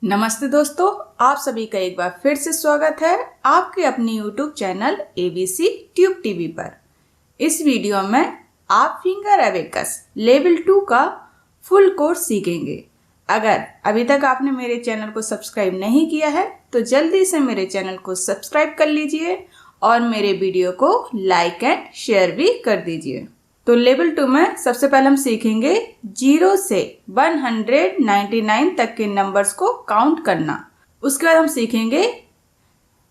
नमस्ते दोस्तों, आप सभी का एक बार फिर से स्वागत है आपके अपनी YouTube channel ABC tube TV पर। इस वीडियो में आप फिंगर एबेकस लेवल 2 का फुल कोर्स सीखेंगे। अगर अभी तक आपने मेरे चैनल को सब्सक्राइब नहीं किया है तो जल्दी से मेरे चैनल को सब्सक्राइब कर लीजिए और मेरे वीडियो को लाइक एंड शेयर भी कर दीजिए। तो लेवल 2 में सबसे पहले हम सीखेंगे 0 से 199 तक के नंबर्स को काउंट करना। उसके बाद हम सीखेंगे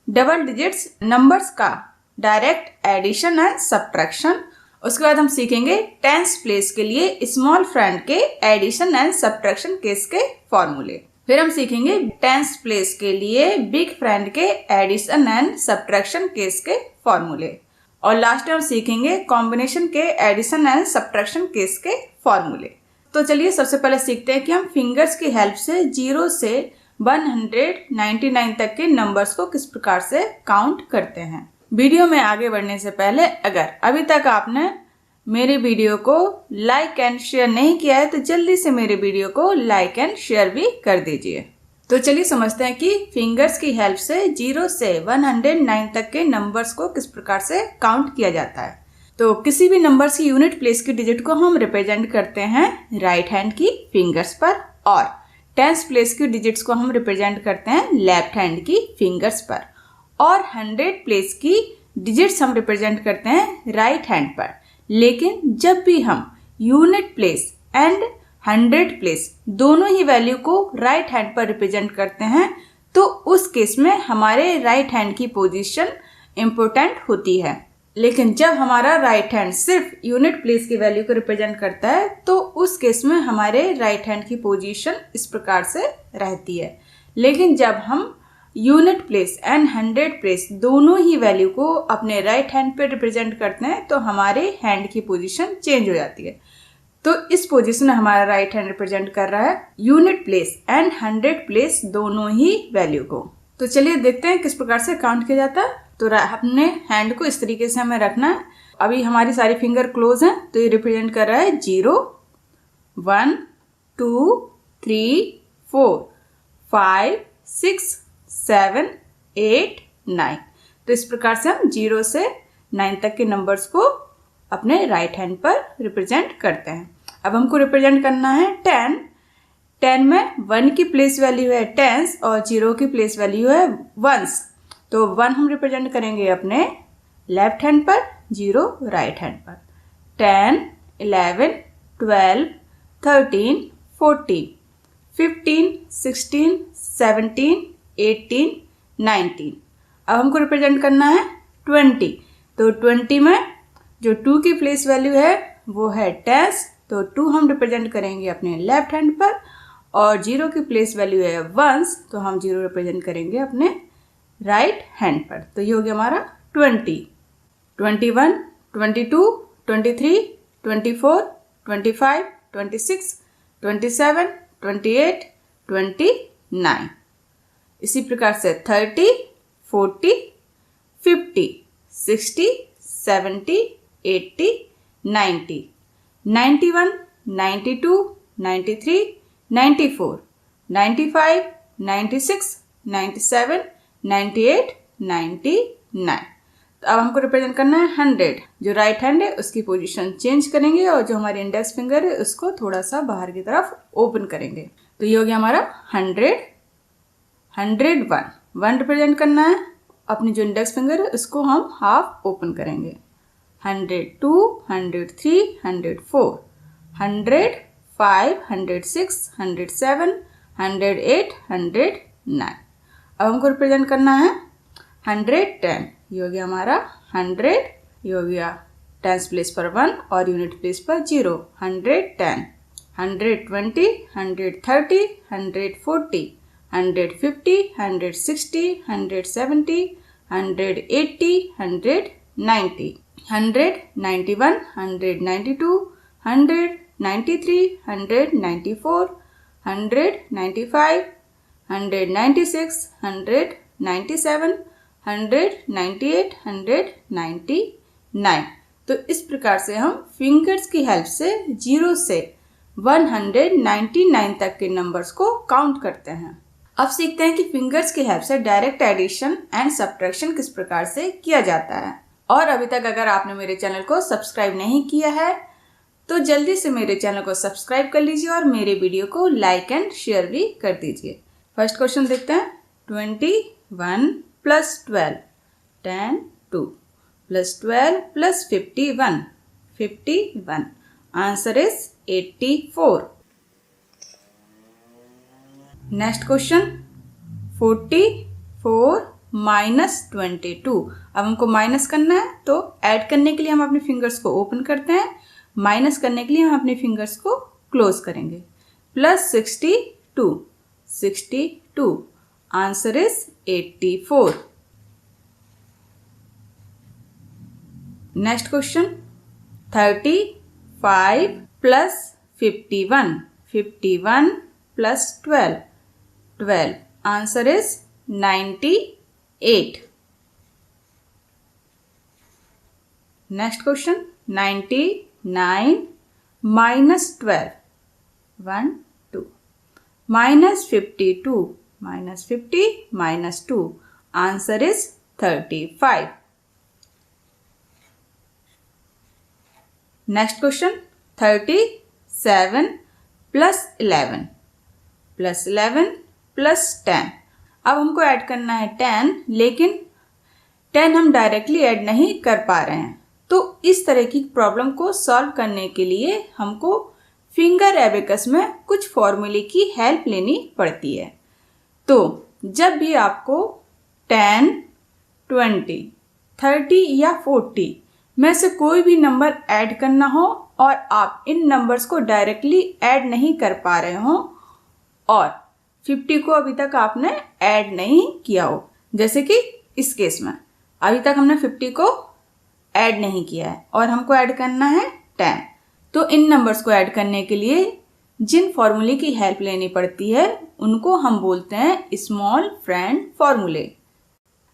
डबल डिजिट्स नंबर्स का डायरेक्ट एडिशन एंड सब्ट्रैक्शन। उसके बाद हम सीखेंगे टेंस प्लेस के लिए स्मॉल फ्रेंड के एडिशन एंड सब्ट्रैक्शन केस के फॉर्मूले। फिर हम सीखेंगे टेंस प्लेस के लिए बिग फ्रेंड के एडिशन एंड सब्ट्रैक्शन केस के फॉर्मूले। और लास्ट में हम सीखेंगे कॉम्बिनेशन के एडिशन एंड सब्ट्रैक्शन केस के फॉर्मूले। तो चलिए सबसे पहले सीखते हैं कि हम फिंगर्स की हेल्प से 0 से 199 तक के नंबर्स को किस प्रकार से काउंट करते हैं। वीडियो में आगे बढ़ने से पहले अगर अभी तक आपने मेरे वीडियो को लाइक एंड शेयर नहीं किया है तो जल्दी से मेरे वीडियो को लाइक एंड शेयर भी कर दीजिए। तो चलिए समझते हैं कि फिंगर्स की हेल्प से 0 से 109 तक के नंबर्स को किस प्रकार से काउंट किया जाता है। तो किसी भी नंबर्स की यूनिट प्लेस की डिजिट को हम रिप्रेजेंट करते हैं राइट हैंड की फिंगर्स पर और टेंस प्लेस की डिजिट्स को हम रिप्रेजेंट करते हैं लेफ्ट हैंड की फिंगर्स पर और 100 प्लेस की डिजिट्स हम रिप्रेजेंट करते हैं राइट हैंड पर। लेकिन जब भी हम यूनिट प्लेस एंड 100 प्लेस दोनों ही वैल्यू को राइट हैंड पर रिप्रेजेंट करते हैं तो उस केस में हमारे राइट हैंड की पोजीशन इम्पोर्टेंट होती है। लेकिन जब हमारा राइट हैंड सिर्फ यूनिट प्लेस की वैल्यू को रिप्रेजेंट करता है तो उस केस में हमारे राइट हैंड की पोजीशन इस प्रकार से रहती है। लेकिन जब हम यूनिट प्लेस एंड 100 प्लेस दोनों ही वैल्यू को अपने राइट हैंड पर रिप्रेजेंट करते हैं तो हमारे हैंड की पोजीशन चेंज हो जाती है। तो इस पोजीशन में हमारा राइट हैंड रिप्रेजेंट कर रहा है यूनिट प्लेस एंड 100 प्लेस दोनों ही वैल्यू को। तो चलिए देखते हैं किस प्रकार से काउंट किया जाता है। तो अपने हैंड को इस तरीके से हमें रखना है। अभी हमारी सारी फिंगर क्लोज हैं तो ये रिप्रेजेंट कर रहा है 0 1 2 3 4 5 6 7 8 9। तो इस प्रकार से हम 0 से 9 तक के नंबर्स को अपने राइट हैंड पर रिप्रेजेंट करते हैं। अब हमको रिप्रेजेंट करना है 10। 10 में 1 की प्लेस वैल्यू है टेंस और 0 की प्लेस वैल्यू है वंस। तो 1 हम रिप्रेजेंट करेंगे अपने लेफ्ट हैंड पर, 0 राइट हैंड पर। 10 11 12 13 14 15 16 17 18 19। अब हमको रिप्रेजेंट करना है 20। तो 20 में जो 2 की प्लेस वैल्यू है वो है टेंस तो 2 हम रिप्रेजेंट करेंगे अपने लेफ्ट हैंड पर और 0 की प्लेस वैल्यू है वंस तो हम 0 रिप्रेजेंट करेंगे अपने राइट हैंड पर। तो ये हो गया हमारा 20 21 22 23 24 25 26 27 28 29। इसी प्रकार से 30 40 50 60 70 80 90 91 92 93 94 95 96 97 98 99। तो अब हमको रिप्रेजेंट करना है 100। जो राइट हैंड है उसकी पोजीशन चेंज करेंगे और जो हमारी इंडेक्स फिंगर है उसको थोड़ा सा बाहर की तरफ ओपन करेंगे। तो ये हो गया हमारा 100 101। 1 रिप्रेजेंट करना है, अपनी जो इंडेक्स फिंगर है उसको हम हाफ ओपन करेंगे। 102 103 104 105 106 107 108 109। अब हमको रिप्रेजेंट करना है 110। ये हो गया हमारा 100। ये हो गया टेंस प्लेस पर 1 और यूनिट प्लेस पर 0। 110 120 130 140 150 160 170 180 190 100 91 192 100 93 100 94 100 95 196 100 97 100 98 100 99। तो इस प्रकार से हम फिंगर्स की हेल्प से 0 से 199 तक के नंबर्स को काउंट करते हैं। अब सीखते हैं कि फिंगर्स की हेल्प से डायरेक्ट एडिशन एंड सब्ट्रैक्शन किस प्रकार से किया जाता है। और अभी तक अगर आपने मेरे चैनल को सब्सक्राइब नहीं किया है तो जल्दी से मेरे चैनल को सब्सक्राइब कर लीजिए और मेरे वीडियो को लाइक एंड शेयर भी कर दीजिए। फर्स्ट क्वेश्चन देखते हैं। 21 plus 12 10 2 plus 12 plus 51 51 answer is 84। Next question 44 minus 22। अब हमको माइनस करना है तो ऐड करने के लिए हम अपने फिंगर्स को ओपन करते हैं, माइनस करने के लिए हम अपने फिंगर्स को क्लोज करेंगे। Plus 62 answer is 84। Next question 35 plus 51 plus 12 answer is 98। Next question 99 minus 12 1 2 minus 52 minus 50 minus 2 answer is 35। Next question 37 plus 11 plus 10। अब हमको ऐड करना है 10, लेकिन 10 हम डायरेक्टली ऐड नहीं कर पा रहे हैं। तो इस तरह की प्रॉब्लम को सॉल्व करने के लिए हमको फिंगर एबेकस में कुछ फॉर्मूले की हेल्प लेनी पड़ती है। तो जब भी आपको 10, 20, 30 या 40 में से कोई भी नंबर ऐड करना हो और आप इन नंबर्स को डायरेक्टली ऐड नहीं कर पा रहे हो और 50 को अभी तक आपने ऐड नहीं किया हो, जैसे कि इस केस में अभी तक हमने 50 को ऐड नहीं किया है और हमको ऐड करना है 10। तो इन नंबर्स को ऐड करने के लिए जिन फॉर्मूले की हेल्प लेनी पड़ती है उनको हम बोलते हैं स्मॉल फ्रेंड फॉर्मूले।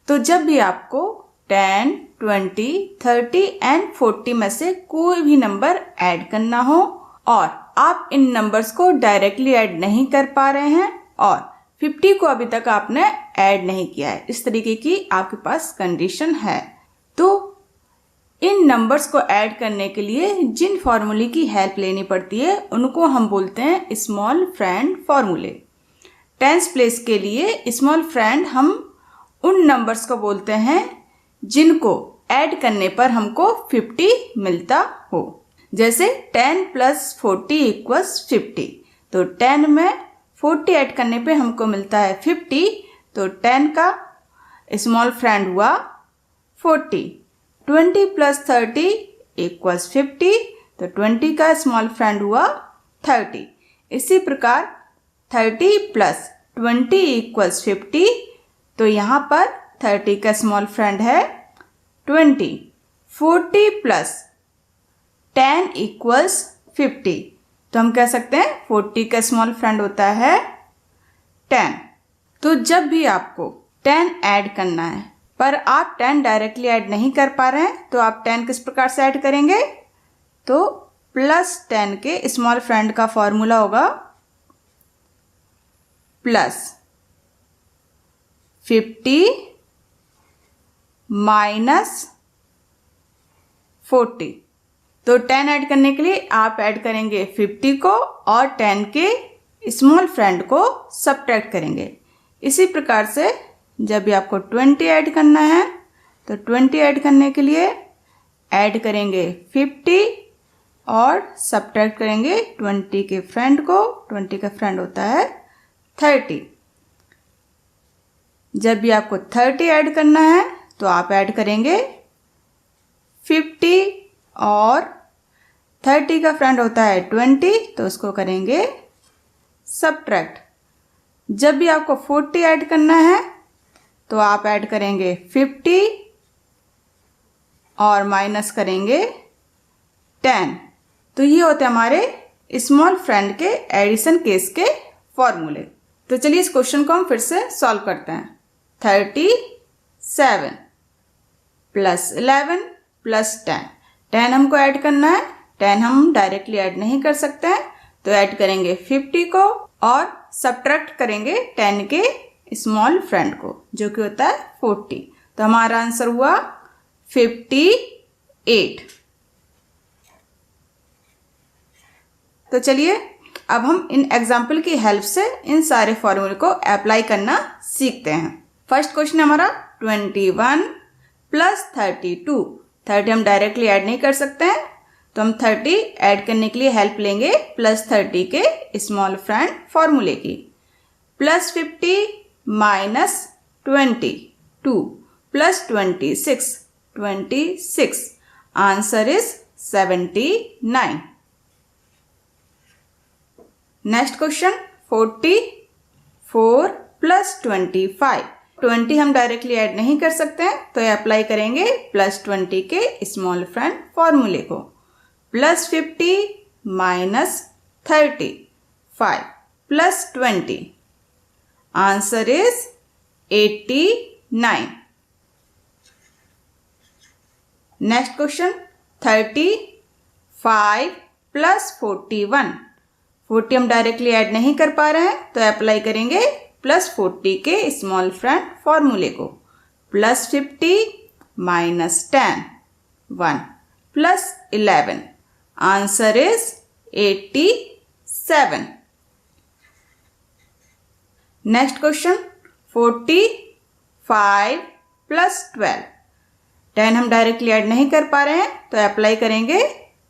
तो जब भी आपको 10, 20, 30 एंड 40 में से कोई भी नंबर ऐड करना हो और आप इन नंबर्स को डायरेक्टली ऐड नहीं कर पा रहे हैं और 50 को अभी तक आपने ऐड नहीं किया है, इस तरीके की आपके पास कंडीशन है, तो इन नंबर्स को ऐड करने के लिए जिन फॉर्मूले की हेल्प लेनी पड़ती है उनको हम बोलते हैं स्मॉल फ्रेंड फॉर्मूले। टेंस प्लेस के लिए स्मॉल फ्रेंड हम उन नंबर्स को बोलते हैं जिनको ऐड करने पर हमको 50 मिलता हो। जैसे 10 प्लस 40 इक्वल्स 50, तो 10 में 40 ऐड करने पे हमको मिलता है 50, तो 10 का स्मॉल फ्रेंड हुआ 40। 20 प्लस 30 इक्वल्स 50, तो 20 का स्मॉल फ्रेंड हुआ 30। इसी प्रकार 30 प्लस 20 इक्वल्स 50, तो यहाँ पर 30 का स्मॉल फ्रेंड है 20। 40 प्लस 10 इक्वल्स 50, तो हम कह सकते हैं 40 का स्मॉल फ्रेंड होता है 10। तो जब भी आपको 10 ऐड करना है पर आप 10 डायरेक्टली ऐड नहीं कर पा रहे हैं तो आप 10 किस प्रकार से ऐड करेंगे, तो प्लस 10 के स्मॉल फ्रेंड का फॉर्मूला होगा प्लस 50 माइनस 40। तो 10 ऐड करने के लिए आप ऐड करेंगे 50 को और 10 के स्मॉल फ्रेंड को सब्ट्रैक्ट करेंगे। इसी प्रकार से जब भी आपको 20 ऐड करना है तो 20 ऐड करने के लिए ऐड करेंगे 50 और सब्ट्रैक्ट करेंगे 20 के फ्रेंड को। 20 का फ्रेंड होता है 30। जब भी आपको 30 ऐड करना है तो आप ऐड करेंगे 50 और 30 का फ्रेंड होता है 20, तो उसको करेंगे सब्ट्रैक्ट। जब भी आपको 40 ऐड करना है तो आप ऐड करेंगे 50 और माइनस करेंगे 10। तो ये होते हैं हमारे स्मॉल फ्रेंड के एडिशन केस के फॉर्मूले। तो चलिए इस क्वेश्चन को हम फिर से सॉल्व करते हैं। 37 प्लस 11 प्लस 10 हमको ऐड करना है। 10 हम डायरेक्टली ऐड नहीं कर सकते हैं तो ऐड करेंगे 50 को और सब्ट्रैक्ट करेंगे 10 के स्मॉल फ्रेंड को, जो कि होता है 40। तो हमारा आंसर हुआ 58। तो चलिए अब हम इन एग्जाम्पल की हेल्प से इन सारे फॉर्मूले को अप्लाई करना सीखते हैं। फर्स्ट क्वेश्चन हमारा 21 प्लस 32। 30 हम डायरेक्टली ऐड नहीं कर सकते हैं, तो हम 30 ऐड करने के लिए हेल्प लेंगे प्लस 30 के स्मॉल फ्रेंड फॉर्मूले की। Plus 50 minus 22 plus 26 answer is 79। Next question 44 plus 25। 20 हम डायरेक्टली ऐड नहीं कर सकते हैं, तो अप्लाई करेंगे प्लस 20 के स्मॉल फ्रेंड फॉर्मूले को। Plus 50 minus 35 plus 20 answer is 89। Next question 35 plus 41। 40 हम डायरेक्टली ऐड नहीं कर पा रहे हैं, तो अप्लाई करेंगे प्लस 40 के स्मॉल फ्रेंड फॉर्मूले को। Plus 50 minus 10 1 plus 11 answer is 87। Next question 45 plus 12। 10 हम डायरेक्टली ऐड नहीं कर पा रहे हैं, तो अप्लाई करेंगे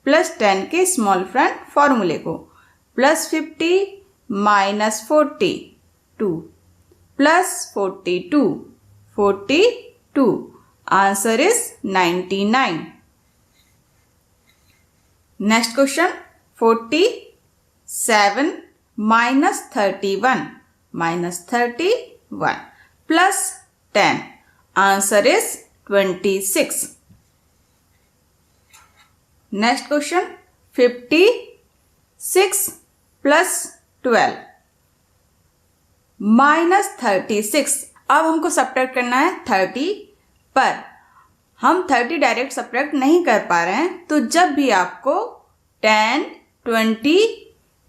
प्लस 10 के स्मॉल फ्रेंड फॉर्मूले को। Plus 50 minus 42 plus 42 answer is 99। Next question 47 minus 31 plus 10 answer is 26। Next question 56 plus 12 minus 36। अब हमको सब्ट्रैक्ट करना है 30 पर। हम 30 डायरेक्ट सब्ट्रैक्ट नहीं कर पा रहे हैं, तो जब भी आपको 10, 20,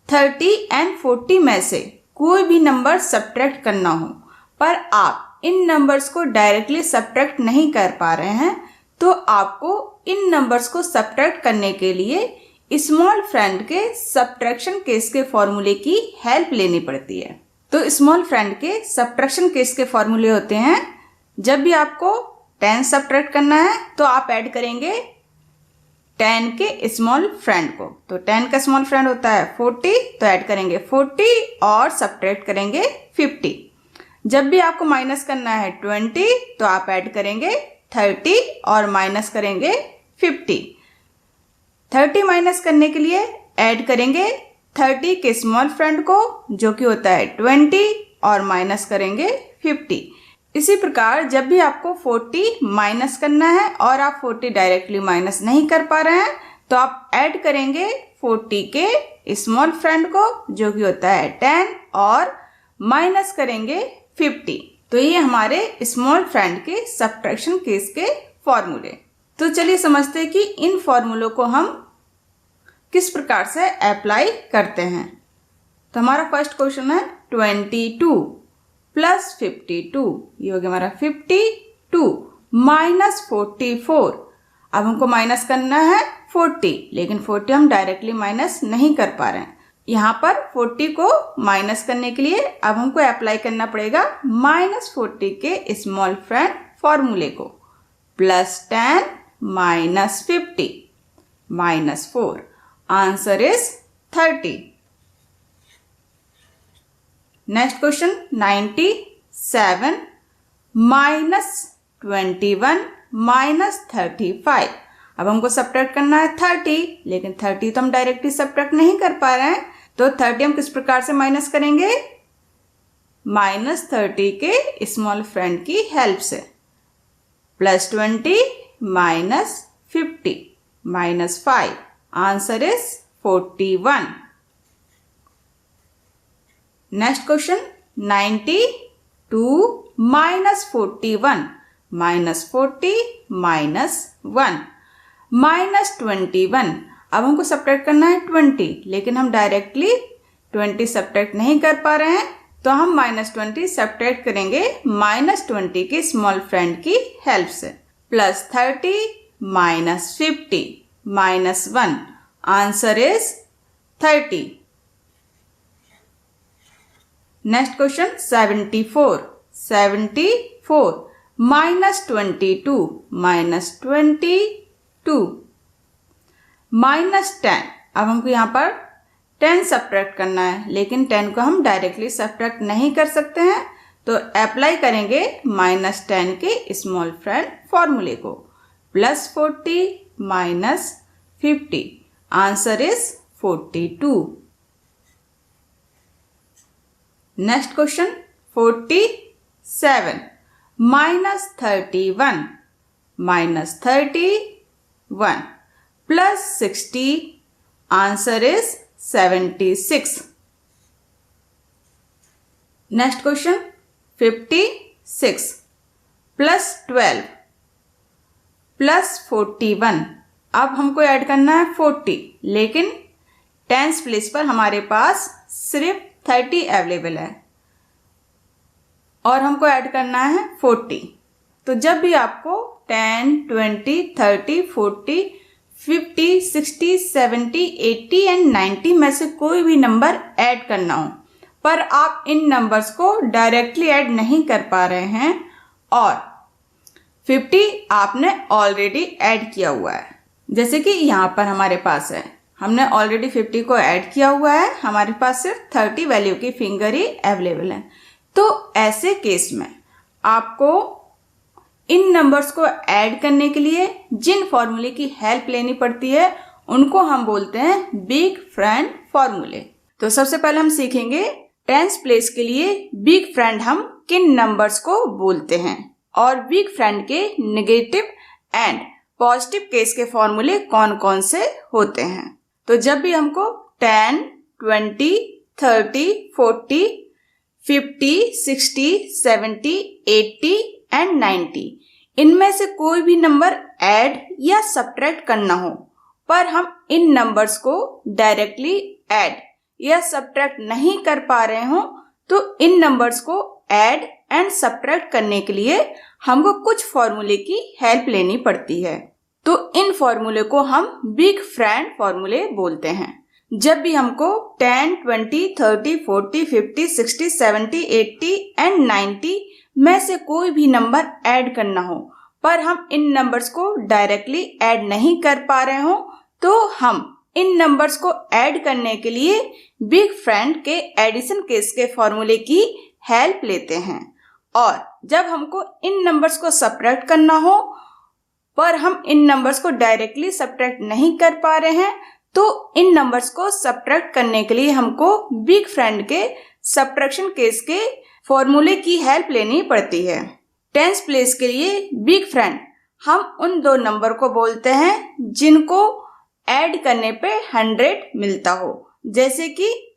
30 एंड 40 में से कोई भी नंबर सब्ट्रैक्ट करना हो, पर आप इन नंबर्स को डायरेक्टली सब्ट्रैक्ट नहीं कर पा रहे हैं, तो आपको इन नंबर्स को सब्ट्रैक्ट करने के लिए स्मॉल फ्रेंड के सब्ट्रैक्शन केस के फॉर्मूले की हेल्प लेनी पड़ती है। तो स्मॉल फ्रेंड के सब्ट्रैक्शन केस के फॉर्मूले होते हैं, जब भी आपको 10 सब्ट्रैक्ट करना है तो आप ऐड करेंगे 10 के स्मॉल फ्रेंड को। तो 10 का स्मॉल फ्रेंड होता है 40, तो ऐड करेंगे 40 और सब्ट्रैक्ट करेंगे 50। जब भी आपको माइनस करना है 20, तो आप ऐड करेंगे 30 और माइनस करेंगे 50। 30 माइनस करने के लिए ऐड करेंगे 30 के स्मॉल फ्रेंड को, जो कि होता है 20, और माइनस करेंगे 50। इसी प्रकार जब भी आपको 40 माइनस करना है और आप 40 डायरेक्टली माइनस नहीं कर पा रहे हैं, तो आप ऐड करेंगे 40 के स्मॉल फ्रेंड को, जो कि होता है 10, और माइनस करेंगे 50। तो ये हमारे स्मॉल फ्रेंड के सब्ट्रैक्शन केस के फॉर्मूले। तो चलिए समझते हैं कि इन फॉर्मूलों को हम किस प्रकार से अप्लाई करते हैं। तो हमारा फर्स्ट क्वेश्चन है 22 प्लस 52, ये हो गया हमारा 52 माइनस 44। अब हमको माइनस करना है 40, लेकिन 40 हम डायरेक्टली माइनस नहीं कर पा रहे हैं। यहाँ पर 40 को माइनस करने के लिए अब हमको अप्लाई करना पड़ेगा माइनस 40 के स्मॉल फ्रेंड फॉर्मूले को। Plus 10 minus 50 minus 4 answer is 30। Next question 97 minus 21 minus 35। अब हमको सब्ट्रैक्ट करना है 30, लेकिन 30 तो हम डायरेक्टली सब्ट्रैक्ट नहीं कर पा रहे हैं, तो 30 हम किस प्रकार से माइनस करेंगे? माइनस 30 के स्मॉल फ्रेंड की हेल्प से। Plus 20 minus 50 minus 5 answer is 41। Next question 92 minus 41 minus 40 minus 1 minus 21। अब हमको सब्ट्रैक्ट करना है 20, लेकिन हम डायरेक्टली 20 सब्ट्रैक्ट नहीं कर पा रहे हैं तो हम -20 सब्ट्रैक्ट करेंगे -20 के स्मॉल फ्रेंड की हेल्प से। +30 -50 -1, आंसर इज 30। Next question 74 -22 -22 -10। अब हमको यहाँ पर 10 सब्ट्रैक्ट करना है, लेकिन 10 को हम डायरेक्टली सब्ट्रैक्ट नहीं कर सकते हैं, तो अप्लाई करेंगे -10 के स्मॉल फ्रेंड फॉर्मूले को। +40 -50, answer is 42। Next question 47 -31 -31 +60, answer is 76। Next question 56 +12 +41। अब हमको ऐड करना है 40, लेकिन टेंस प्लेस पर हमारे पास सिर्फ 30 अवेलेबल है और हमको ऐड करना है 40। तो जब भी आपको 10, 20, 30, 40, 50, 60, 70, 80 एंड 90 में से कोई भी नंबर ऐड करना हो, पर आप इन नंबर्स को डायरेक्टली ऐड नहीं कर पा रहे हैं और 50 आपने ऑलरेडी ऐड किया हुआ है, जैसे कि यहाँ पर हमारे पास है, हमने ऑलरेडी 50 को ऐड किया हुआ है, हमारे पास सिर्फ 30 वैल्यू की फिंगर ही अवेलेबल है। तो ऐसे केस में आपको इन नंबर्स को ऐड करने के लिए जिन फॉर्मूले की हेल्प लेनी पड़ती है उनको हम बोलते हैं बिग फ्रेंड फॉर्मूले। तो सबसे पहले हम सीखेंगे टेंस प्लेस के लिए बिग फ्रेंड हम किन नंबर्स को बोलते हैं और बिग फ्रेंड के नेगेटिव एंड पॉजिटिव केस के फॉर्मूले कौन कौन से होते हैं। तो जब भी हमको 10, 20, 30, 40, 50, 60, 70, 80 एंड 90 इनमें से कोई भी नंबर ऐड या सब्ट्रैक्ट करना हो, पर हम इन नंबर्स को डायरेक्टली ऐड या सब्ट्रैक्ट नहीं कर पा रहे हो, तो इन नंबर्स को ऐड एंड सब्ट्रैक्ट करने के लिए हमको कुछ फॉर्मूले की हेल्प लेनी पड़ती है। तो इन फॉर्मूले को हम बिग फ्रेंड फॉर्मूले बोलते हैं। जब भी हमको 10, 20, 30, 40, 50, 60, 70, 80 एंड 90 में से कोई भी नंबर ऐड करना हो, पर हम इन नंबर्स को डायरेक्टली ऐड नहीं कर पा रहे हो, तो हम इन नंबर्स को ऐड करने के लिए बिग फ्रेंड के एडिशन केस के फॉर्मूले की हेल्प लेते हैं। और जब हमको इन नंबर्स को सब्ट्रैक्ट करना हो, पर हम इन नंबर्स को डायरेक्टली सब्ट्रैक्ट नहीं कर पा रहे हैं, तो इन नंबर्स को सब्ट्रैक्ट करने के लिए हमको बिग फ्रेंड के सब्ट्रैक्शन केस के फॉर्मूले की हेल्प लेनी पड़ती है। टेंस प्लेस के लिए बिग फ्रेंड हम उन दो नंबर को बोलते हैं जिनको ऐड करने पे 100 मिलता हो, जैसे कि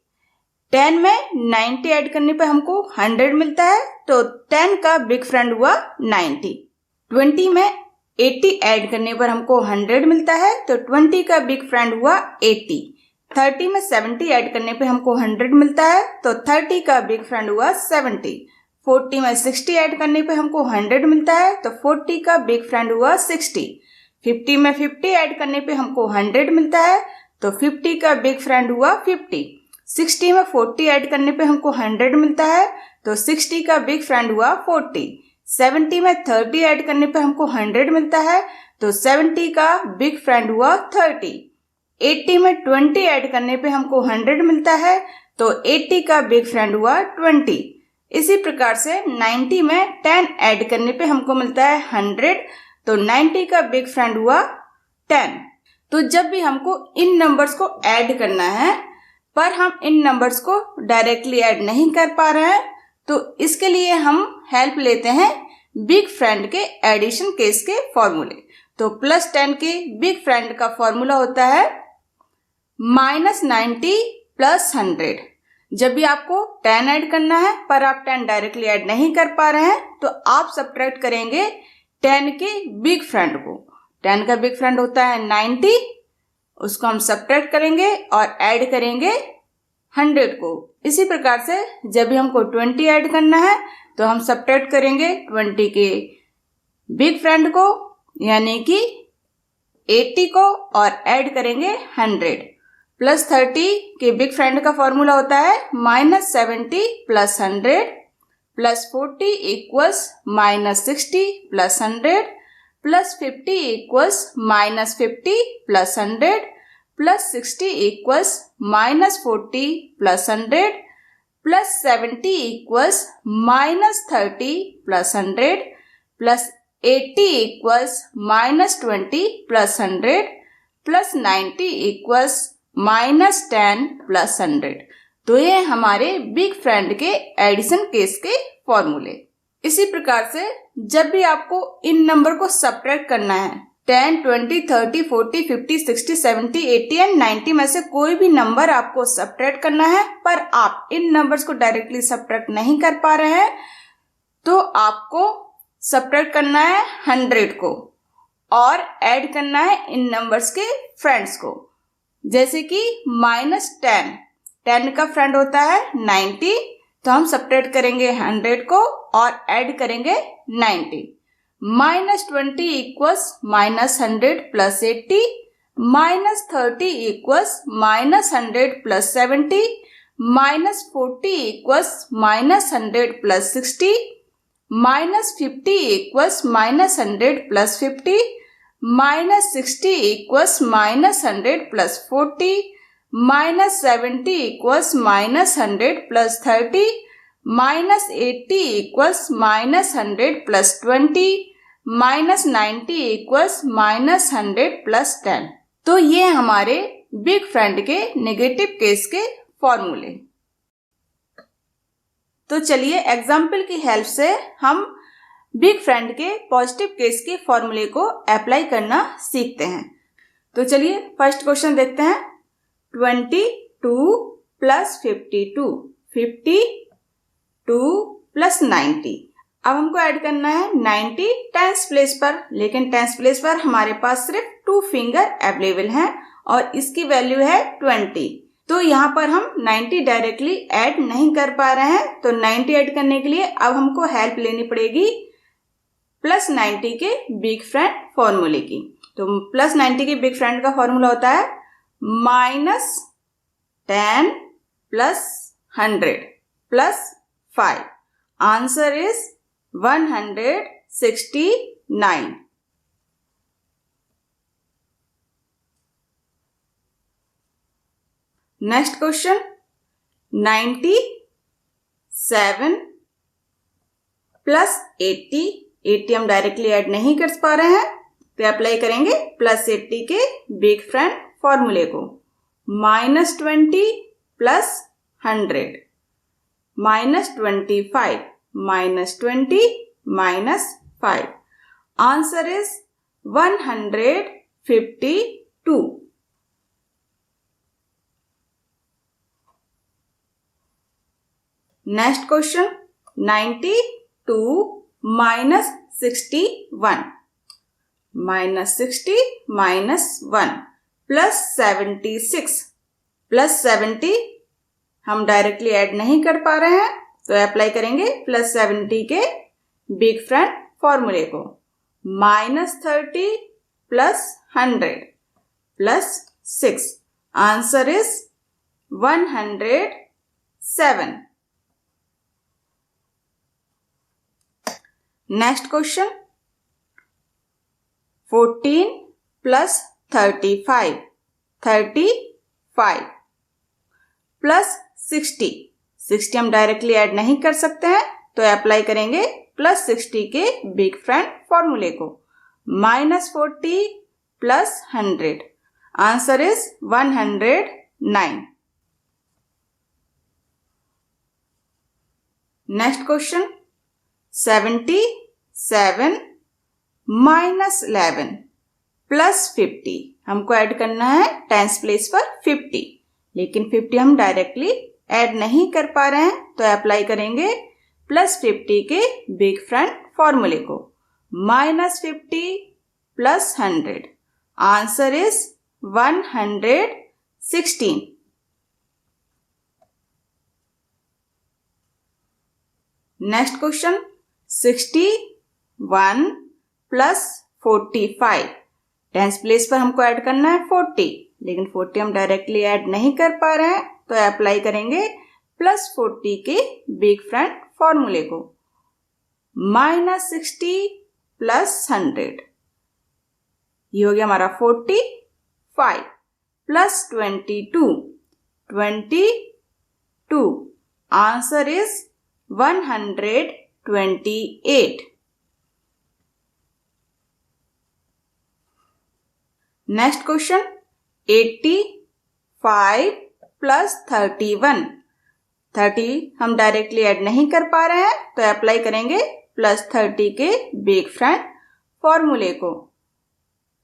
10 में 90 ऐड करने पे हमको 100 मिलता है, तो 10 का बिग फ्रेंड हुआ 90। 20 में 80 ऐड करने पर हमको 100 मिलता है, तो 20 का बिग फ्रेंड हुआ 80। 30 में 70 ऐड करने पे हमको 100 मिलता है, तो 30 का बिग फ्रेंड हुआ 70। 40 में 60 ऐड करने पे हमको 100 मिलता है, तो 40 का बिग फ्रेंड हुआ 60। 50 में 50 ऐड करने पे हमको 100 मिलता है, तो 50 का बिग फ्रेंड हुआ 50। 60 में 40 ऐड करने पे हमको 100 मिलता है, तो 60 का बिग फ्रेंड हुआ 40। 70 में 30 ऐड करने पे हमको 100 मिलता है, तो 70 का बिग फ्रेंड हुआ 30। 80 में 20 ऐड करने पे हमको 100 मिलता है, तो 80 का बिग फ्रेंड हुआ 20। इसी प्रकार से 90 में 10 ऐड करने पे हमको मिलता है 100, तो 90 का बिग फ्रेंड हुआ 10। तो जब भी हमको इन नंबर्स को ऐड करना है, पर हम इन नंबर्स को डायरेक्टली ऐड नहीं कर पा रहे हैं, तो इसके लिए हम हेल्प लेते हैं बिग फ्रेंड के एडिशन केस के फॉर्मूले। तो +10 के बिग फ्रेंड का फॉर्मूला होता है -90 + 100। जब भी आपको 10 ऐड करना है, पर आप 10 डायरेक्टली ऐड नहीं कर पा रहे हैं, तो आप सब्ट्रैक्ट करेंगे 10 के बिग फ्रेंड को। 10 का बिग फ्रेंड होता है 90, उसको हम सब्ट्रैक्ट करेंगे और ऐड करेंगे 100 को। इसी प्रकार से जब भी हमको 20 ऐड करना है तो हम सब्ट्रैक्ट करेंगे 20 के बिग फ्रेंड को यानी कि 80 को और ऐड करेंगे 100। प्लस 30 के बिग फ्रेंड का फॉर्मूला होता है -70 plus 100 plus 40 equals -60 plus 100 plus 50 equals -50 plus 100 plus 60 equals -40 plus 100 plus 70 equals -30 plus 100 plus 80 equals -20 plus 100 plus 90 equals -10 plus 100। तो ये हमारे बिग फ्रेंड के एडिशन केस के फॉर्मूले। इसी प्रकार से जब भी आपको इन नंबर को सब्ट्रैक्ट करना है 10, 20, 30, 40, 50, 60, 70, 80 एंड 90 में से कोई भी नंबर आपको सब्ट्रैक्ट करना है, पर आप इन नंबर्स को डायरेक्टली सब्ट्रैक्ट नहीं कर पा रहे हैं तो आपको सब्ट्रैक्ट करना है 100 को और ऐड करना है इन नंबर्स के फ्रेंड्स को। जैसे कि -10, 10 का फ्रेंड होता है 90, तो हम सब्ट्रैक्ट करेंगे 100 को और ऐड करेंगे 90। -20 equals -100 plus 80, -30 equals -100 plus 70, -40 equals -100 plus 60, -50 equals -100 plus 50, -60 equals -100 plus 40, -70 equals -100 plus 30, -80 equals -100 plus 20, -90 equals -100 plus 10। तो ये हमारे बिग फ्रेंड के नेगेटिव केस के फॉर्मूले। तो चलिए एग्जाम्पल की हेल्प से हम बिग फ्रेंड के पॉजिटिव केस के फॉर्मूले को अप्लाई करना सीखते हैं। तो चलिए फर्स्ट क्वेश्चन देखते हैं। 22 प्लस 52, 52 प्लस 90। अब हमको ऐड करना है 90 टेंस प्लेस पर, लेकिन टेंस प्लेस पर हमारे पास सिर्फ 2 फिंगर अवेलेबल हैं और इसकी वैल्यू है 20। तो यहाँ पर हम 90 डायरेक्टली ऐड नहीं कर पा रहे हैं, तो 90 ऐड करने के लिए अब हमको हेल्प लेनी पड़ेगी प्लस 90 के बिग फ्रेंड फॉर्मूले की। तो प्लस 90 के बिग फ्रेंड का फॉर्मूला होता है -10 plus 100 plus 5। Answer is 169। Next question 97 plus 80। 80 हम डायरेक्टली ऐड नहीं कर पा रहे हैं, तो अप्लाई करेंगे प्लस 80 के बिग फ्रेंड फॉर्मूले को। -20 plus 100, -25, -20 -5। Answer is 152। Next question 92 minus 61, -60 -1 plus 76। Plus 70 हम डायरेक्टली ऐड नहीं कर पा रहे हैं, तो अप्लाई करेंगे प्लस 70 के बिग फ्रेंड फॉर्मूले को। -30 plus 100 plus 6। Answer is 107। Next question 14 plus 35, 35 plus 60। 60 हम डायरेक्टली ऐड नहीं कर सकते हैं, तो अप्लाई करेंगे प्लस 60 के बिग फ्रेंड फॉर्मूले को। -40 plus 100। Answer is 109। Next question 77 minus 11 plus 50। हमको ऐड करना है टेंस प्लेस पर 50, लेकिन 50 हम डायरेक्टली ऐड नहीं कर पा रहे हैं, तो अप्लाई करेंगे प्लस 50 के बिग फ्रेंड फॉर्मूले को। -50 plus 100। Answer is 116। Next question 61 plus 45। Tens place पर हमको ऐड करना है 40, लेकिन 40 हम डायरेक्टली ऐड नहीं कर पा रहे हैं, तो अप्लाई करेंगे +40 के बिग फ्रेंड फॉर्मूले को। -60 + 100, ये हो गया हमारा 45 + 22 आंसर इज 128। Next question 85 + 31। 30 हम डायरेक्टली ऐड नहीं कर पा रहे हैं, तो अप्लाई करेंगे +30 के बिग फ्रेंड फॉर्मूले को।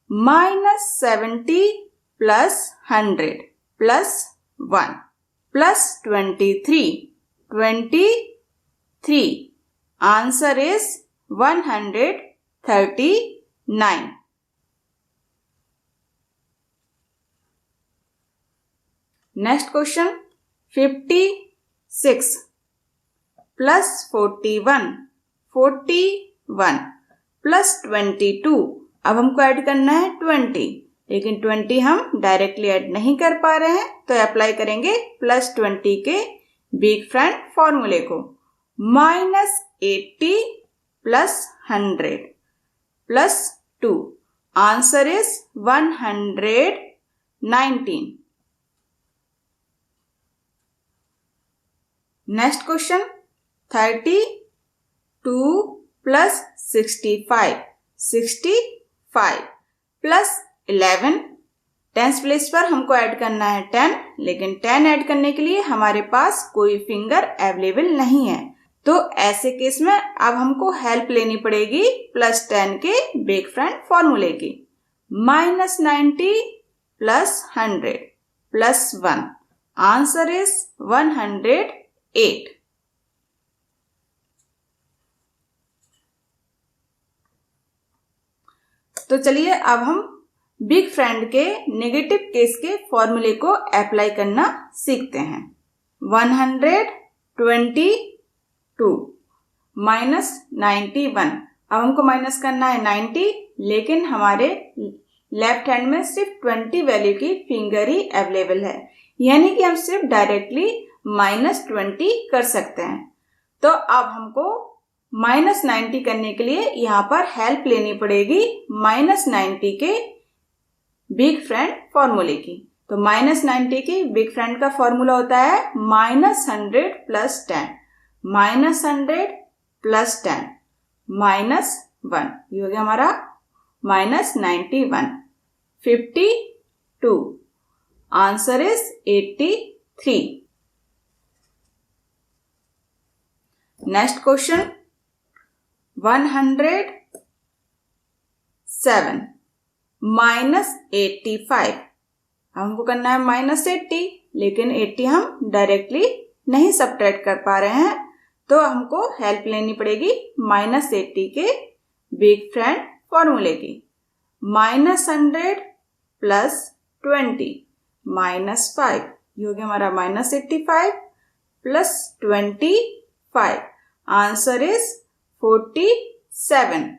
-70 + 100 + 1 +23 आंसर इज 139। Next question 56 + 41 + 22। अब हमको ऐड करना है 20, लेकिन 20 हम डायरेक्टली ऐड नहीं कर पा रहे हैं, तो अप्लाई करेंगे +20 के बिग फ्रेंड फॉर्मूले को। -80 + 100 + 2 answer is 119। Next question 32 + 65 + 11। Tens place पर हमको ऐड करना है 10, लेकिन 10 ऐड करने के लिए हमारे पास कोई फिंगर अवेलेबल नहीं है, तो ऐसे केस में अब हमको हेल्प लेनी पड़ेगी +10 के बिग फ्रेंड फॉर्मूले की। -90 + 100 + 1 आंसर इज 108। तो चलिए अब हम बिग फ्रेंड के नेगेटिव केस के फॉर्मूले को अप्लाई करना सीखते हैं। 122 -91। अब हमको माइनस करना है 90, लेकिन हमारे लेफ्ट हैंड में सिर्फ 20 वैल्यू की फिंगर ही अवेलेबल है, यानी कि हम सिर्फ डायरेक्टली -20 कर सकते हैं। तो अब हमको -90 करने के लिए यहाँ पर हेल्प लेनी पड़ेगी -90 के बिग फ्रेंड फॉर्मूले की। तो -90 के बिग फ्रेंड का फॉर्मूला होता है -100 + 10 -100 + 10 -1, ये हो गया हमारा -91। 52 आंसर इज 83। Next question 107 -85। हमको करना है -80, लेकिन 80 हम डायरेक्टली नहीं सब्ट्रैक्ट कर पा रहे हैं, तो हमको हेल्प लेनी पड़ेगी -80 के बिग फ्रेंड फॉर्मूले की। -100 + 20 -5, ये हो गया हमारा -85 + 25 आंसर इज 47।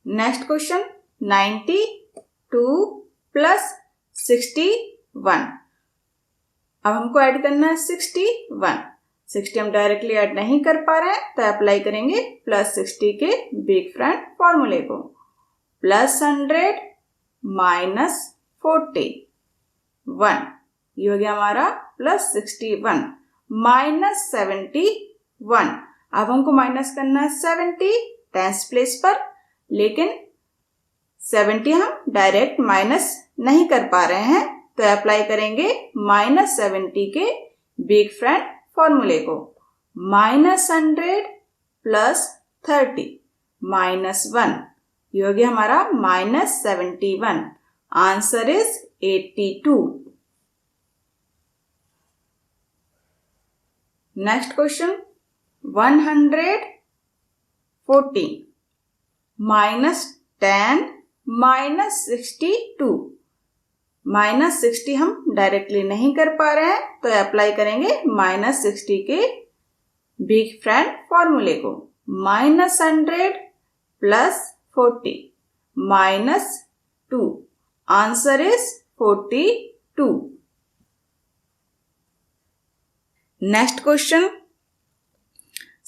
Next question 92 + 61। अब हमको ऐड करना है 61। 60 हम डायरेक्टली ऐड नहीं कर पा रहे हैं, तो अप्लाई करेंगे +60 के बिग फ्रेंड फॉर्मूले को। +100 - 41, ये हो गया हमारा +61 -71। अब हमको माइनस करना है 70 टेंस प्लेस पर, लेकिन 70 हम डायरेक्ट माइनस नहीं कर पा रहे हैं, तो अप्लाई करेंगे -70 के बिग फ्रेंड फॉर्मूले को। -100 + 30 -1, ये हो गया हमारा -71 आंसर इज 82। Next question 114 -10 -62। -60 हम डायरेक्टली नहीं कर पा रहे हैं तो अप्लाई करेंगे -60 के बिग फ्रेंड फॉर्मूले को। -100 + 40 -2, आंसर इज 42। Next question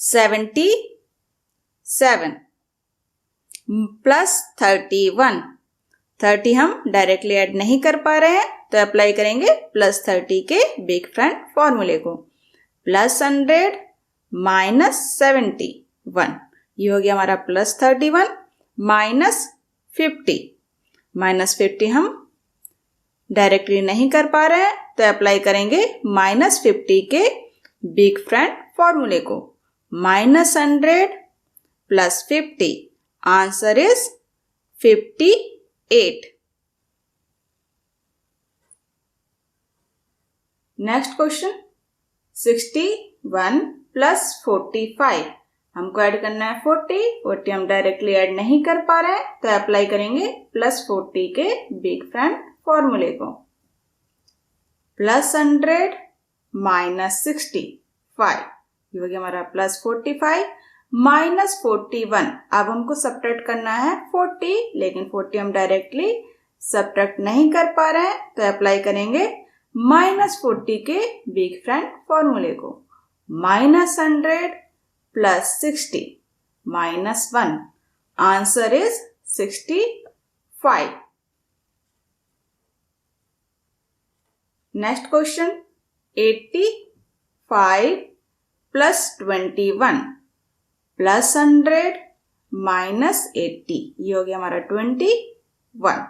77 + 31। 30 हम डायरेक्टली ऐड नहीं कर पा रहे हैं तो अप्लाई करेंगे +30 के बिग फ्रेंड फॉर्मूले को। +100 -71, ये हो गया हमारा +31 -50। -50 हम डायरेक्टली नहीं कर पा रहे हैं तो अप्लाई करेंगे -50 के बिग फ्रेंड फॉर्मूले को। -100 + 50, आंसर इज 58। Next question 61 + 45। हमको ऐड करना है 40 हम डायरेक्टली ऐड नहीं कर पा रहे हैं तो अप्लाई करेंगे +40 के बिग फ्रेंड फॉर्मूले को। +100 -65, ये हो गया हमारा +45 -41। अब हमको सब्ट्रैक्ट करना है 40, लेकिन 40 हम डायरेक्टली सब्ट्रैक्ट नहीं कर पा रहे हैं तो अप्लाई करेंगे -40 के बिग फ्रेंड फॉर्मूले को। -100 + 60 -1, आंसर इज 65। नेक्स्ट क्वेश्चन 85 + 21 +100 -80, ये हो गया हमारा 21।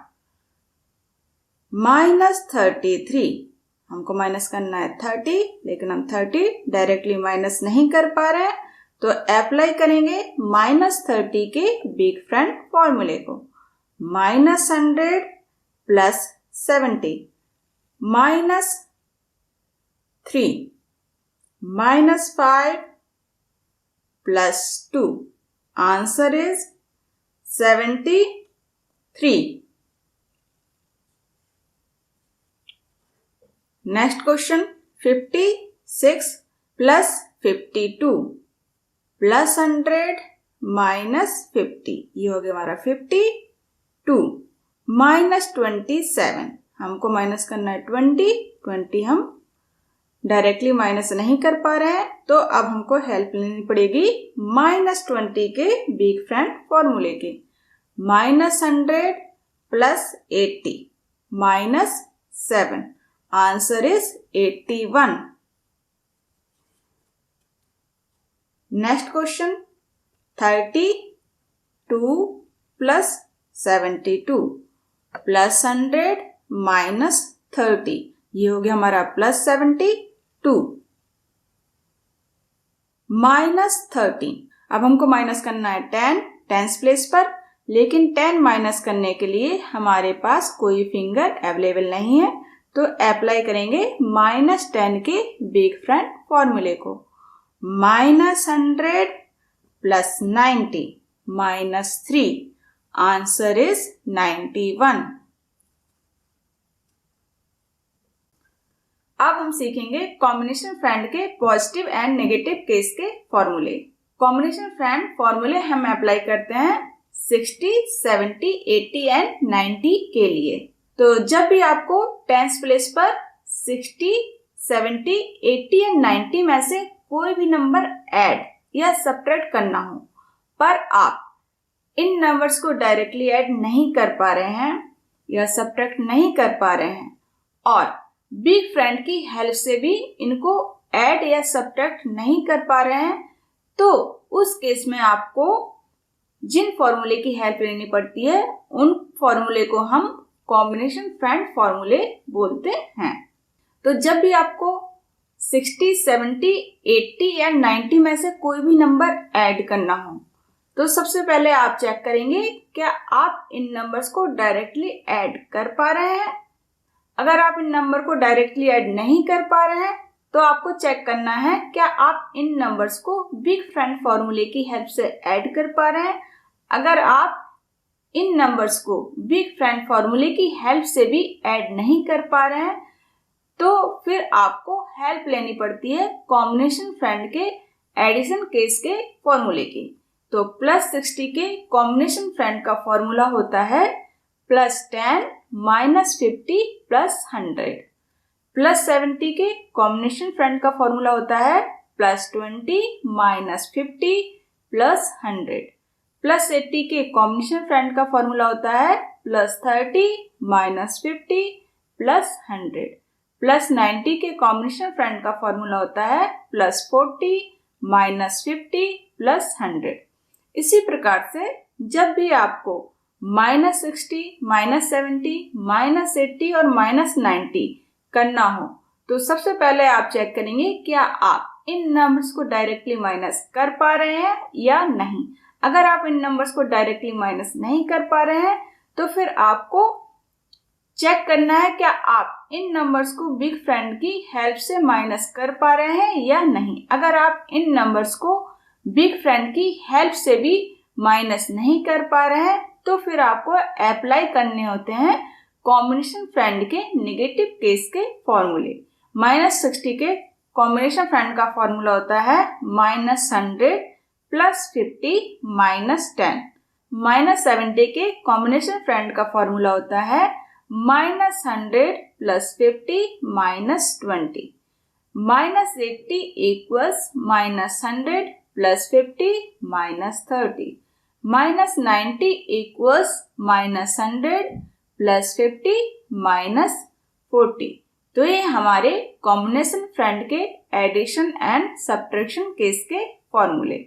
-33, हमको माइनस करना है 30, लेकिन हम 30 डायरेक्टली माइनस नहीं कर पा रहे हैं तो अप्लाई करेंगे -30 के बिग फ्रेंड फॉर्मूले को। -100 + 70 -3 -5 + 2, आंसर इज 73। नेक्स्ट क्वेश्चन 56 + 52 +100 -50, ये हो गया हमारा 52। -27, हमको माइनस करना है 20 हम डायरेक्टली माइनस नहीं कर पा रहे हैं तो अब हमको हेल्प लेनी पड़ेगी -20 के बिग फ्रेंड फॉर्मूले के। -100 + 80 -7, आंसर इज 81। नेक्स्ट क्वेश्चन 32 + 72 +100 -30, ये हो गया हमारा +72। -13, अब हमको माइनस करना है 10 टेंस प्लेस पर, लेकिन 10 माइनस करने के लिए हमारे पास कोई फिंगर अवेलेबल नहीं है तो अप्लाई करेंगे -10 के बिग फ्रेंड फॉर्मूले को। -100 + 90 -3, आंसर इज 91। अब हम सीखेंगे कॉम्बिनेशन फ्रेंड के पॉजिटिव एंड नेगेटिव केस के फॉर्मूले। कॉम्बिनेशन फ्रेंड फॉर्मूले हम अप्लाई करते हैं 60, 70, 80 एंड 90 के लिए। तो जब भी आपको टेंस प्लेस पर 60, 70, 80 एंड 90 में से कोई भी नंबर ऐड या सब्ट्रैक्ट करना हो, पर आप इन नंबर्स को डायरेक्टली ऐड नहीं कर पा रहे हैं या सब्ट्रैक्ट नहीं कर पा रहे हैं और बिग फ्रेंड की हेल्प से भी इनको ऐड या सब्ट्रैक्ट नहीं कर पा रहे हैं, तो उस केस में आपको जिन फॉर्मूले की हेल्प लेनी पड़ती है उन फॉर्मूले को हम कॉम्बिनेशन फ्रेंड फॉर्मूले बोलते हैं। तो जब भी आपको 60, 70, 80 या 90 में से कोई भी नंबर ऐड करना हो तो सबसे पहले आप चेक करेंगे क्या आप इन नंबर्स को डायरेक्टली ऐड कर पा रहे हैं। अगर आप इन नंबर को डायरेक्टली ऐड नहीं कर पा रहे हैं तो आपको चेक करना है क्या आप इन नंबर्स को बिग फ्रेंड फॉर्मूले की हेल्प से ऐड कर पा रहे हैं। अगर आप इन नंबर्स को बिग फ्रेंड फॉर्मूले की हेल्प से भी ऐड नहीं कर पा रहे हैं तो फिर आपको हेल्प लेनी पड़ती है कॉम्बिनेशन फ्रेंड के एडिशन केस के फॉर्मूले की। तो +60 के कॉम्बिनेशन फ्रेंड का फॉर्मूला होता है +10 -50 +100। +70 के कॉम्बिनेशन फ्रेंड का फॉर्मूला होता है +20 -50 +100। +80 के कॉम्बिनेशन फ्रेंड का फॉर्मूला होता है +30 -50 +100। +90 के कॉम्बिनेशन फ्रेंड का फॉर्मूला होता है +40 -50 +100। इसी प्रकार से जब भी आपको -60, -70, -80 और -90 करना हो तो सबसे पहले आप चेक करेंगे क्या आप इन नंबर्स को डायरेक्टली माइनस कर पा रहे हैं या नहीं। अगर आप इन नंबर्स को डायरेक्टली माइनस नहीं कर पा रहे हैं तो फिर आपको चेक करना है क्या आप इन नंबर्स को बिग फ्रेंड की हेल्प से माइनस कर पा रहे हैं या नहीं। अगर आप इन नंबर्स को बिग फ्रेंड की हेल्प से भी माइनस नहीं कर पा रहे हैं तो फिर आपको अप्लाई करने होते हैं कॉम्बिनेशन फ्रेंड के नेगेटिव केस के फॉर्मूले। -60 के कॉम्बिनेशन फ्रेंड का फॉर्मूला होता है -100 +50 -10। -70 के कॉम्बिनेशन फ्रेंड का फॉर्मूला होता है -100 +50 -20। -80 equals -100 +50 -30। -90 equals -100 +50 -40। तो ये हमारे कॉम्बिनेशन फ्रेंड के एडिशन एंड सब्ट्रैक्शन केस के फॉर्मूले।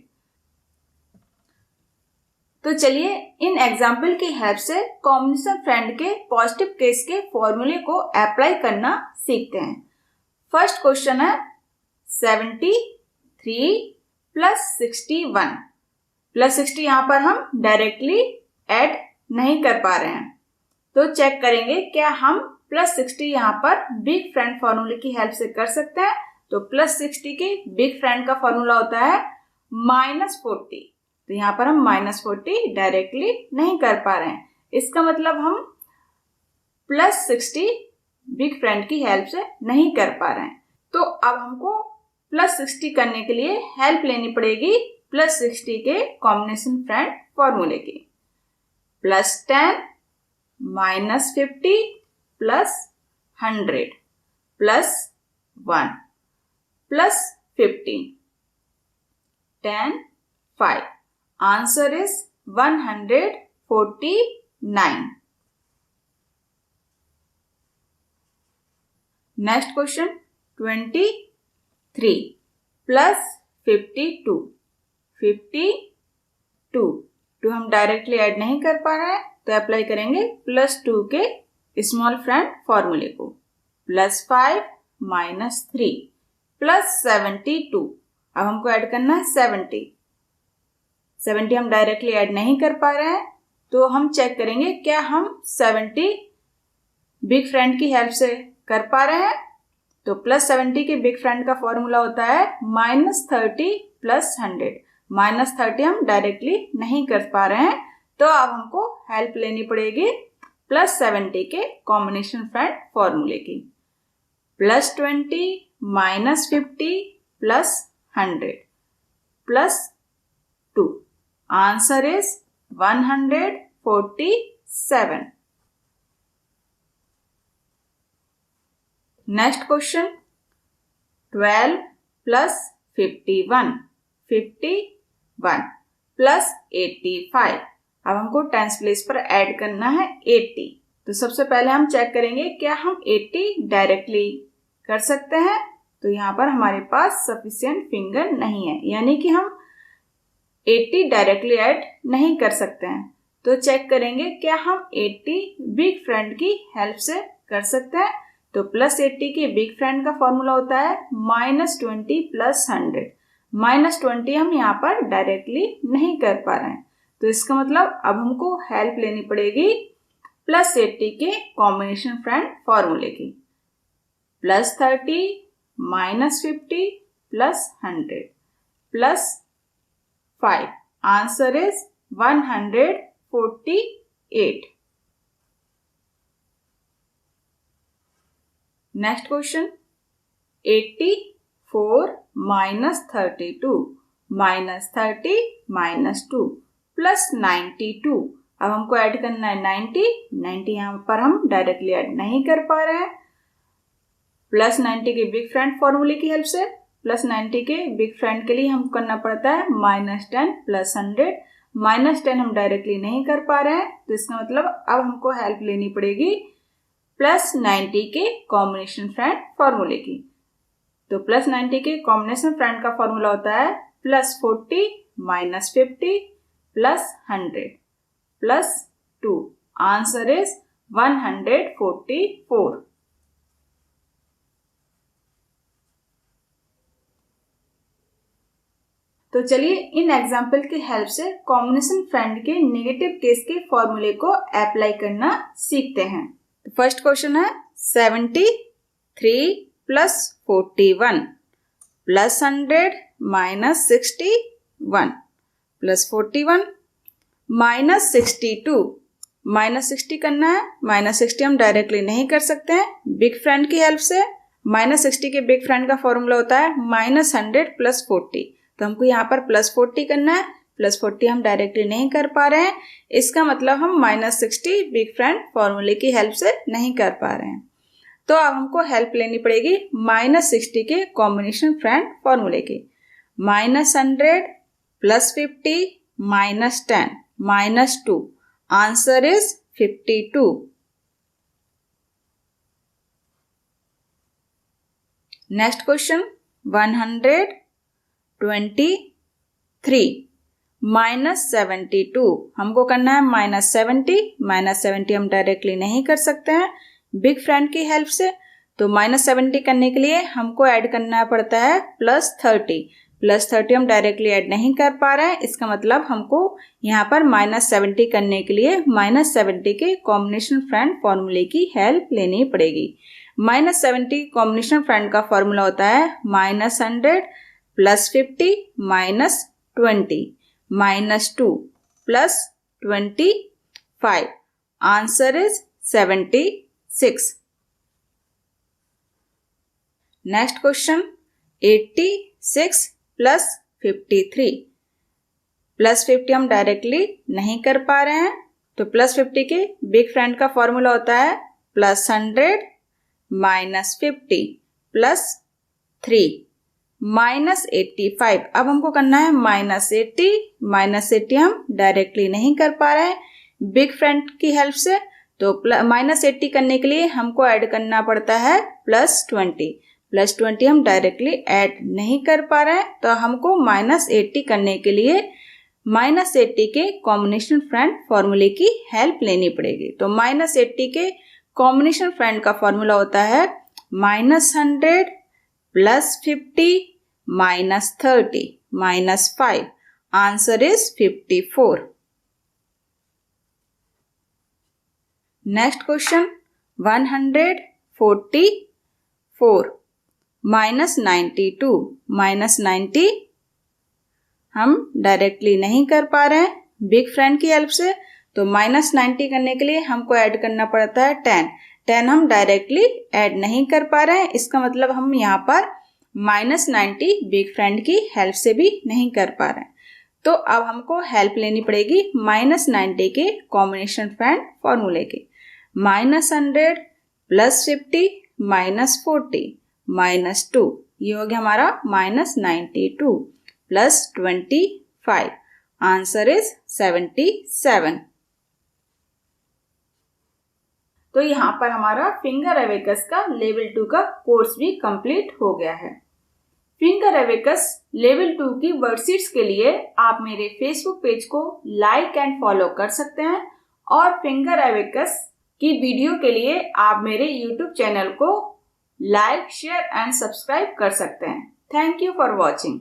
तो चलिए इन एग्जाम्पल की हेल्प से कॉम्बिनेशन फ्रेंड के पॉजिटिव केस के फॉर्मूले को अप्लाई करना सीखते हैं। फर्स्ट क्वेश्चन है 73 +61। +60 यहाँ पर हम डायरेक्टली ऐड नहीं कर पा रहे हैं तो चेक करेंगे क्या हम +60 यहाँ पर बिग फ्रेंड फॉर्मूले की हेल्प से कर सकते हैं। तो +60 के बिग फ्रेंड का फॉर्मूला होता है -40। तो यहाँ पर हम -40 डायरेक्टली नहीं कर पा रहे हैं। इसका मतलब हम +60 बिग फ्रेंड की हेल्प से नहीं कर पा रहे हैं। तो अब हमको +60 करने के लिए हेल्प लेनी पड़ेगी +60 के कॉम्बिनेशन फ्रेंड फॉर्मूले की। +10 -50 +100 +1 +50 10 5। Answer is 149. Next question 23 +52। 52 to हम डायरेक्टली ऐड नहीं कर पा रहे हैं तो अप्लाई करेंगे +2 के स्मॉल फ्रेंड फॉर्मूले को। +5 -3 +72। अब हमको ऐड करना है 70 हम डायरेक्टली ऐड नहीं कर पा रहे हैं तो हम चेक करेंगे क्या हम 70 बिग फ्रेंड की हेल्प से कर पा रहे हैं। तो +70 के बिग फ्रेंड का फॉर्मूला होता है -30 +100। -30 हम डायरेक्टली नहीं कर पा रहे हैं तो अब हमको हेल्प लेनी पड़ेगी +70 के कॉम्बिनेशन फ्रेंड फॉर्मूले की। +20 -50 +100 +2। Answer is 147. Next question 12 +51। 51 +85। अब हमको टेंस प्लेस पर ऐड करना है 80। तो सबसे पहले हम चेक करेंगे क्या हम 80 डायरेक्टली कर सकते हैं। तो यहाँ पर हमारे पास सफिशिएंट फिंगर नहीं है यानी कि हम 80 डायरेक्टली ऐड नहीं कर सकते हैं। तो चेक करेंगे क्या हम 80 बिग फ्रेंड की हेल्प से कर सकते हैं। तो +80 के बिग फ्रेंड का फॉर्मूला होता है -20 +100। -20 हम यहाँ पर डायरेक्टली नहीं कर पा रहे हैं तो इसका मतलब अब हमको हेल्प लेनी पड़ेगी +80 के कॉम्बिनेशन फ्रेंड फॉर्मूले की। +30 -50 +100 +5। Answer is 147. 8. Next question. 84 minus 32 minus 30 minus 2 plus 92. अब हमको ऐड करना है 90 यहाँ पर हम डायरेक्टली ऐड नहीं कर पा रहे हैं। प्लस 90 के बिग फ्रेंड फॉर्मूले की हेल्प से, प्लस 90 के बिग फ्रेंड के लिए हमको करना पड़ता है -10 प्लस 100। -10 हम डायरेक्टली नहीं कर पा रहे हैं, तो इसका मतलब अब हमको हेल्प लेनी पड़ेगी प्लस 90 के कॉम्बिनेशन फ्रेंड फॉर्मूले की। तो प्लस 90 के कॉम्बिनेशन फ्रेंड का फॉर्मूला होता है plus 40 minus 50 plus 100 plus 2। Answer is 144। तो चलिए इन एग्जाम्पल की हेल्प से कॉम्बिनेशन फ्रेंड के नेगेटिव केस के फॉर्मूले को अप्लाई करना सीखते हैं। तो फर्स्ट क्वेश्चन है 73 plus 41 plus 100 minus 61 plus 41 minus 62। Minus 60 करना है। माइनस 60 हम डायरेक्टली नहीं कर सकते हैं, बिग फ्रेंड की हेल्प से। माइनस 60 के बिग फ्रेंड का फॉर्मूला होता है -100 प्लस 40। तो हमको यहाँ पर प्लस 40 करना है। प्लस 40 हम डायरेक्टली नहीं कर पा रहे हैं, इसका मतलब हम -60 बिग फ्रेंड फॉर्मूले की हेल्प से नहीं कर पा रहे हैं। तो अब हमको हेल्प लेनी पड़ेगी -60 के कॉम्बिनेशन फ्रेंड फॉर्मूले की। -100 plus 50 minus 10 minus 2। Answer is 52। Next question 123 minus 72। हमको करना है -70। -70 हम डायरेक्टली नहीं कर सकते हैं, बिग फ्रेंड की हेल्प से। तो -70 करने के लिए हमको ऐड करना पड़ता है प्लस 30। प्लस 30 हम डायरेक्टली ऐड नहीं कर पा रहे हैं, इसका मतलब हमको यहाँ पर -70 करने के लिए -70 के कॉम्बिनेशन फ्रेंड फॉर्मूले की हेल्प लेनी पड़ेगी। -70 कॉम्बिनेशन फ्रेंड का फॉर्मूला होता है -100 plus 50 minus 20 minus 2 plus 25। Answer is 76। Next question 86 plus 53। Plus 50 हम डायरेक्टली नहीं कर पा रहे हैं, तो प्लस 50 के बिग फ्रेंड का फॉर्मूला होता है प्लस 100 माइनस 50 प्लस 3 माइनस 85। अब हमको करना है -80। -80 हम डायरेक्टली नहीं कर पा रहे हैं, बिग फ्रेंड की हेल्प से। तो -80 करने के लिए हमको ऐड करना पड़ता है प्लस 20। प्लस 20 हम डायरेक्टली ऐड नहीं कर पा रहे हैं, तो हमको -80 करने के लिए -80 के कॉम्बिनेशन फ्रेंड फॉर्मूले की हेल्प लेनी पड़ेगी। तो -80 के कॉम्बिनेशन फ्रेंड का फॉर्मूला होता है -100 plus 50 minus 30 minus 5। Answer is 54। Next question 144 minus 92 minus 90 हम डायरेक्टली नहीं कर पा रहे हैं, बिग फ्रेंड की हेल्प से। तो -90 करने के लिए हमको ऐड करना पड़ता है 10 हम डायरेक्टली ऐड नहीं कर पा रहे हैं, इसका मतलब हम यहाँ पर -90 बिग फ्रेंड की हेल्प से भी नहीं कर पा रहे हैं। तो अब हमको हेल्प लेनी पड़ेगी -90 के कॉम्बिनेशन फ्रेंड फॉर्मूले की। -100 प्लस 50 माइनस 40 माइनस 2, ये हो गया हमारा -92 प्लस 25। Answer is 77। तो यहाँ पर हमारा फिंगर एवेकस का लेवल 2 का कोर्स भी कंप्लीट हो गया है। फिंगर एवेकस लेवल 2 की वर्कशीट्स के लिए आप मेरे फेसबुक पेज को लाइक एंड फॉलो कर सकते हैं, और फिंगर एवेकस की वीडियो के लिए आप मेरे यूट्यूब चैनल को लाइक, शेयर एंड सब्सक्राइब कर सकते हैं। Thank you for watching.